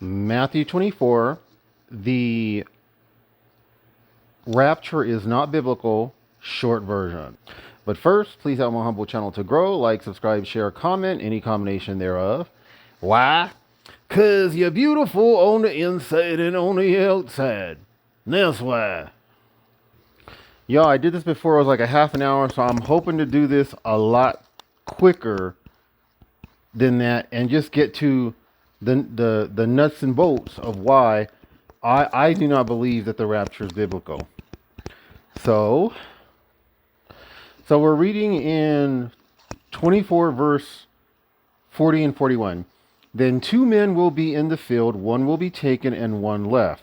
Matthew 24, the rapture is not biblical, short version. But first, please help my humble channel to grow. Like, subscribe, share, comment, any combination thereof. Why? Because you're beautiful on the inside and on the outside. That's why. Yo, I did this before. It was like a half an hour, so I'm hoping to do this a lot quicker than that and just get to the nuts and bolts of why I do not believe that the rapture is biblical. So we're reading in 24 verse 40 and 41. Then 2 men will be in the field, one will be taken and one left.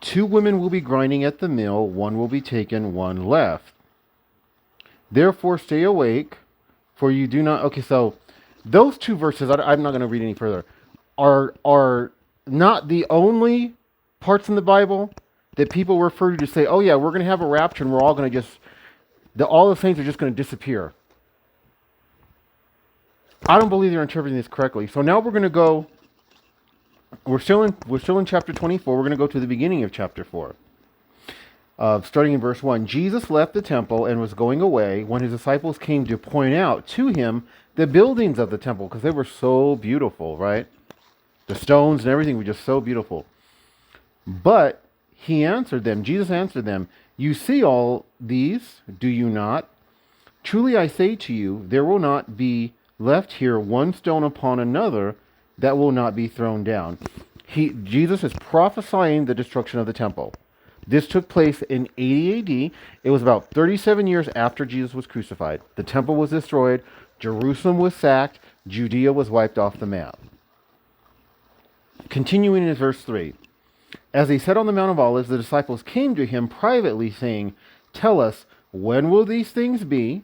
2 women will be grinding at the mill, one will be taken, one left. Therefore stay awake, for you do not... Okay, so those 2 verses, I'm not going to read any further, are not the only parts in the Bible that people refer to say, oh yeah, we're going to have a rapture and we're all going to just... all the saints are just going to disappear. I don't believe they're interpreting this correctly. So now we're going to go... We're still in chapter 24. We're going to go to the beginning of chapter 4. Starting in verse 1. Jesus left the temple and was going away when his disciples came to point out to him the buildings of the temple, because they were so beautiful, right? The stones and everything were just so beautiful. But he answered them, Jesus answered them, you see all these, do you not? Truly I say to you, there will not be left here one stone upon another that will not be thrown down. Jesus is prophesying the destruction of the temple. This took place in 80 AD. It was about 37 years after Jesus was crucified. The temple was destroyed. Jerusalem was sacked. Judea was wiped off the map. Continuing in verse 3. As he sat on the Mount of Olives, the disciples came to him privately, saying, tell us, when will these things be,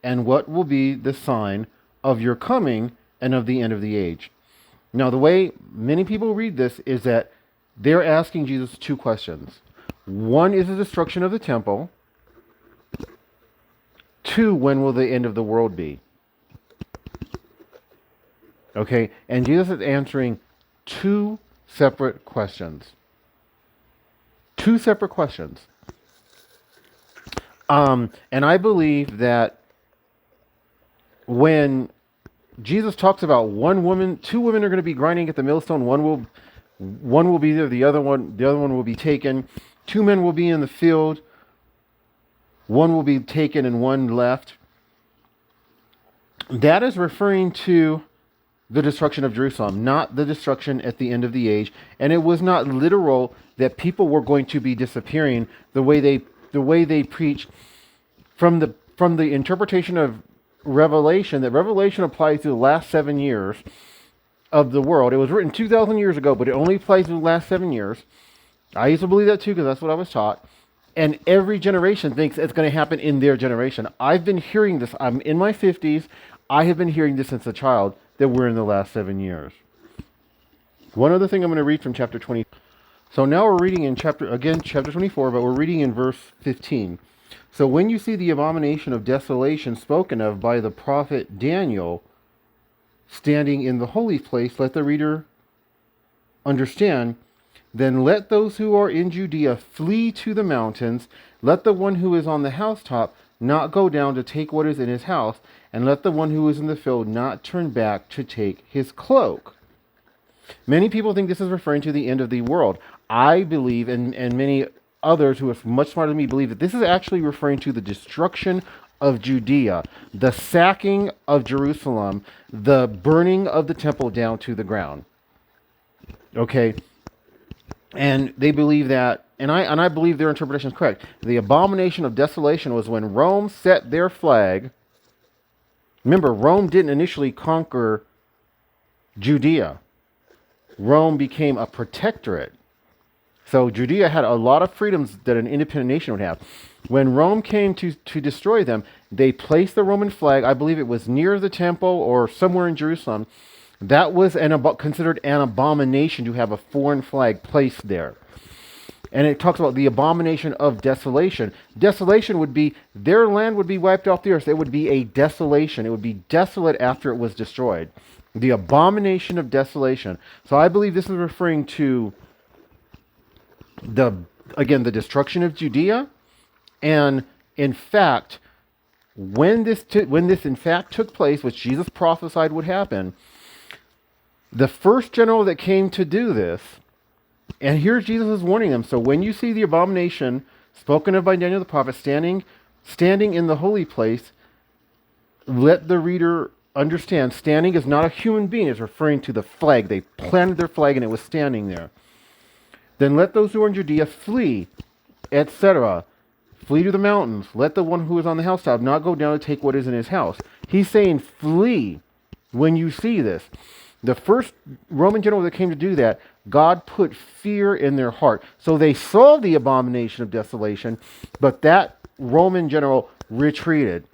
and what will be the sign of your coming and of the end of the age? Now, the way many people read this is that they're asking Jesus 2 questions. One is the destruction of the temple. 2, when will the end of the world be? Okay, and Jesus is answering 2 separate questions. 2 separate questions. And I believe that when Jesus talks about 1 woman, 2 women are going to be grinding at the millstone. One will be there. The other one will be taken. 2 men will be in the field. 1 will be taken and 1 left. That is referring to the destruction of Jerusalem, not the destruction at the end of the age. And it was not literal that people were going to be disappearing the way they preach from the interpretation of Revelation, that Revelation applies to the last 7 years of the world. It was written 2,000 years ago, but it only applies to the last 7 years. I used to believe that too, because that's what I was taught. And every generation thinks it's going to happen in their generation. I've been hearing this. I'm in my 50s. I have been hearing this since a child, that we're in the last 7 years. One other thing I'm going to read from chapter 20. So now we're reading in chapter 24, but we're reading in verse 15. So when you see the abomination of desolation spoken of by the prophet Daniel standing in the holy place, let the reader understand. Then let those who are in Judea flee to the mountains. Let the one who is on the housetop not go down to take what is in his house. And let the one who is in the field not turn back to take his cloak. Many people think this is referring to the end of the world. I believe, and many others who are much smarter than me believe, that this is actually referring to the destruction of Judea, the sacking of Jerusalem, the burning of the temple down to the ground. Okay, and they believe that, and I believe their interpretation is correct. The abomination of desolation was when Rome set their flag. Remember, Rome didn't initially conquer Judea. Rome became a protectorate. So Judea had a lot of freedoms that an independent nation would have. When Rome came to destroy them, they placed the Roman flag, I believe it was near the temple or somewhere in Jerusalem. That was considered an abomination to have a foreign flag placed there. And it talks about the abomination of desolation. Desolation would be, their land would be wiped off the earth. It would be a desolation. It would be desolate after it was destroyed. The abomination of desolation. So I believe this is referring to the destruction of Judea, and in fact, when this in fact took place, which Jesus prophesied would happen, the first general that came to do this, and here Jesus is warning them. So when you see the abomination spoken of by Daniel the prophet standing in the holy place, let the reader understand, standing is not a human being. It's referring to the flag. They planted their flag and it was standing there. Then let those who are in Judea flee, etc. Flee to the mountains. Let the one who is on the housetop not go down to take what is in his house. He's saying flee when you see this. The first Roman general that came to do that, God put fear in their heart. So they saw the abomination of desolation, but that Roman general retreated.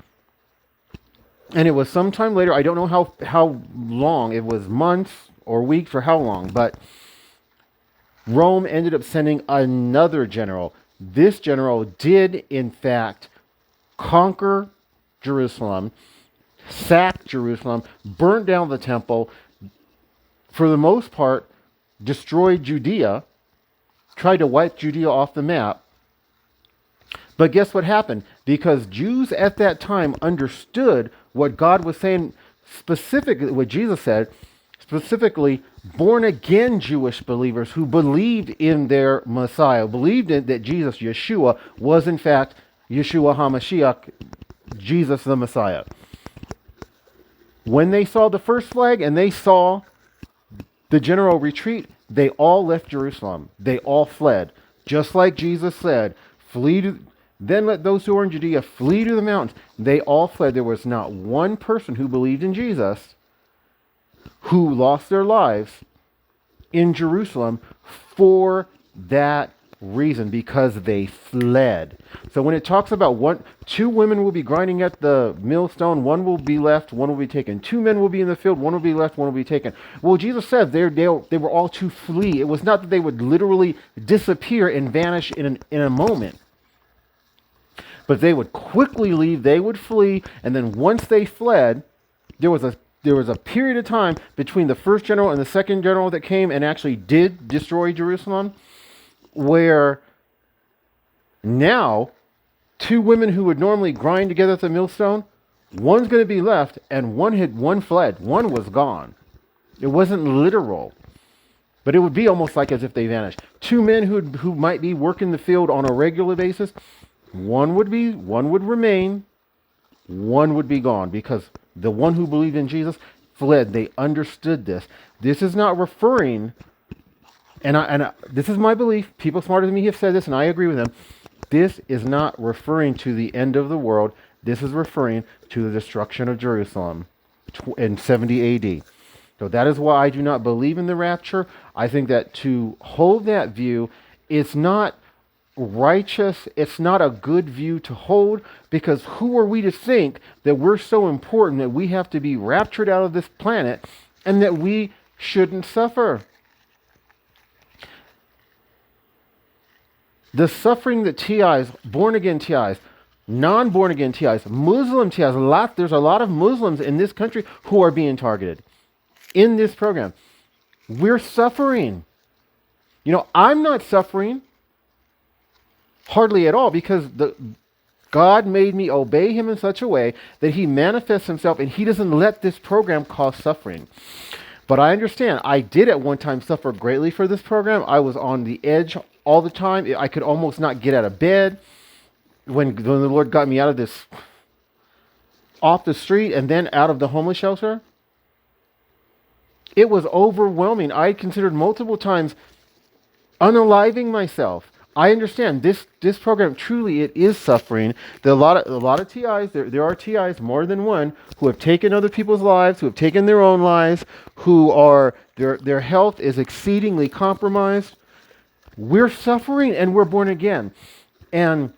And it was sometime later, I don't know how long, it was months or weeks or how long, but Rome ended up sending another general. This general did, in fact, conquer Jerusalem, sack Jerusalem, burnt down the temple, for the most part, destroyed Judea, tried to wipe Judea off the map. But guess what happened? Because Jews at that time understood what God was saying, specifically what Jesus said, specifically born again Jewish believers who believed in their Messiah, believed in that Jesus, Yeshua, was in fact Yeshua HaMashiach, Jesus the Messiah. When they saw the first flag and they saw the general retreat, they all left Jerusalem. They all fled. Just like Jesus said, then let those who are in Judea flee to the mountains. They all fled. There was not one person who believed in Jesus who lost their lives in Jerusalem for that reason, because they fled. So when it talks about two women will be grinding at the millstone, one will be left, one will be taken. Two men will be in the field, one will be left, one will be taken. Well, Jesus said they were all to flee. It was not that they would literally disappear and vanish in a moment, but they would quickly leave. They would flee, and then once they fled, there was a period of time between the first general and the second general that came and actually did destroy Jerusalem, where now two women who would normally grind together at the millstone, one's going to be left, and one fled. One was gone. It wasn't literal, but it would be almost like as if they vanished. Two men who might be working the field on a regular basis, one would remain, one would be gone, because the one who believed in Jesus fled. They understood this. This is not referring, and this is my belief. People smarter than me have said this, and I agree with them. This is not referring to the end of the world. This is referring to the destruction of Jerusalem in 70 AD. So that is why I do not believe in the rapture. I think that to hold that view is not righteous. It's not a good view to hold, because who are we to think that we're so important that we have to be raptured out of this planet and that we shouldn't suffer? The suffering that TIs, born again TIs, non-born again TIs, Muslim TIs, there's a lot of Muslims in this country who are being targeted in this program. We're suffering. I'm not suffering hardly at all, because God made me obey him in such a way that he manifests himself, and he doesn't let this program cause suffering. But I understand. I did at one time suffer greatly for this program. I was on the edge all the time. I could almost not get out of bed when the Lord got me out of this, off the street and then out of the homeless shelter. It was overwhelming. I considered multiple times unaliving myself. I understand this program truly, it is suffering. There are a lot of TIs. There are TIs, more than one, who have taken other people's lives, who have taken their own lives, who are their health is exceedingly compromised. We're suffering and we're born again. And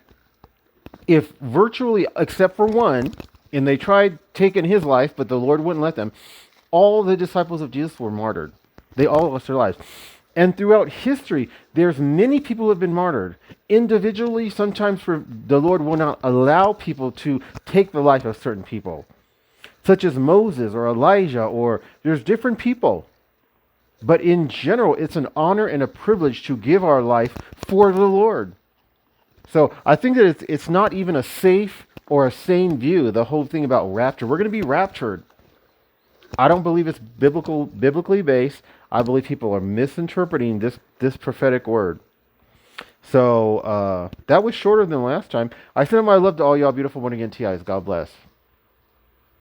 if virtually, except for one, and they tried taking his life, but the Lord wouldn't let them, all the disciples of Jesus were martyred. They all lost their lives. And throughout history, there's many people who have been martyred. Individually, sometimes the Lord will not allow people to take the life of certain people. such as Moses or Elijah, or there's different people. But in general, it's an honor and a privilege to give our life for the Lord. So I think that it's not even a safe or a sane view, the whole thing about rapture. We're going to be raptured. I don't believe it's biblically based. I believe people are misinterpreting this prophetic word. So that was shorter than last time. I send my love to all y'all beautiful born again TIs. God bless.